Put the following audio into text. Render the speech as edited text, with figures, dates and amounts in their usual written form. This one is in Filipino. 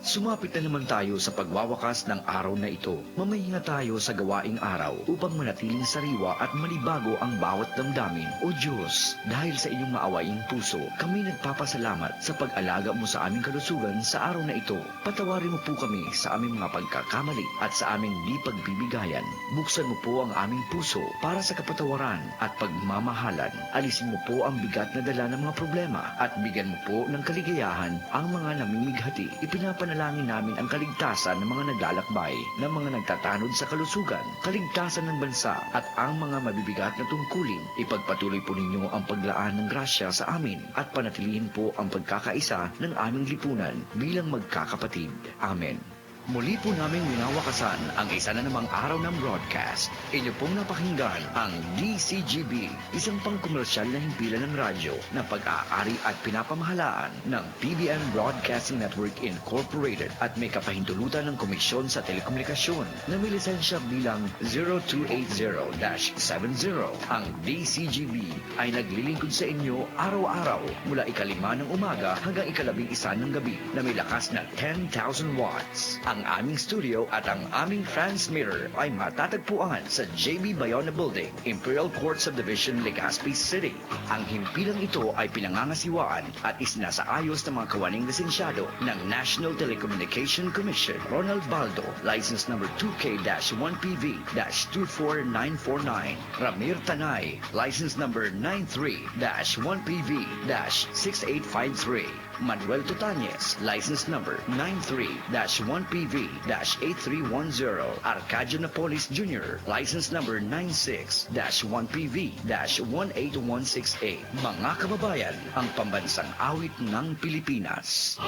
Sumapit na naman tayo sa pagwawakas ng araw na ito. Mamahinga tayo sa gawaing araw upang manatiling sariwa at malibago ang bawat damdamin. O Diyos, dahil sa inyong maawaing puso, kami nagpapasalamat sa pag-alaga mo sa aming kalusugan sa araw na ito. Patawarin mo po kami sa aming mga pagkakamali at sa aming di pagbibigayan. Buksan mo po ang aming puso para sa kapatawaran at pagmamahalan. Alisin mo po ang bigat na dala ng mga problema at bigyan mo po ng kaligayahan ang mga namimighati. Ipinapanalangin namin ang kaligtasan ng mga naglalakbay, ng mga nagtatanod sa kalusugan, kaligtasan ng bansa at ang mga mabibigat na tungkulin. Ipagpatuloy po ninyo ang paglaan ng grasya sa amin at panatilihin po ang pagkakaisa ng aming lipunan bilang magkakapatid. Amen. Muli po namin winawakasan ang isa na namang araw ng broadcast. Inyo pong napakinggan ang DCGB, isang pangkomersyal na himpilan ng radyo na pag-aari at pinapamahalaan ng PBN Broadcasting Network Incorporated at may kapahintulutan ng Komisyon sa Telekomunikasyon na may lisensya bilang 0280-70. Ang DCGB ay naglilingkod sa inyo araw-araw mula 5 ng umaga hanggang 11 ng gabi na may lakas na 10,000 watts. Ang aming studio at ang aming transmitter ay matatagpuan sa JB Bayona Building, Imperial Court Subdivision, Legazpi City. Ang himpilang ito ay pinangangasiwaan at isinasaayos ng mga kawaning lisensyado ng National Telecommunication Commission. Ronald Baldo, license number 2K-1PV-24949. Ramir Tanay, license number 93-1PV-6853. Manuel Tutanyes, license number 93-1PV-8310. Arcadio Napolis Jr., license number 96-1PV-18168. Mga kababayan, ang pambansang awit ng Pilipinas.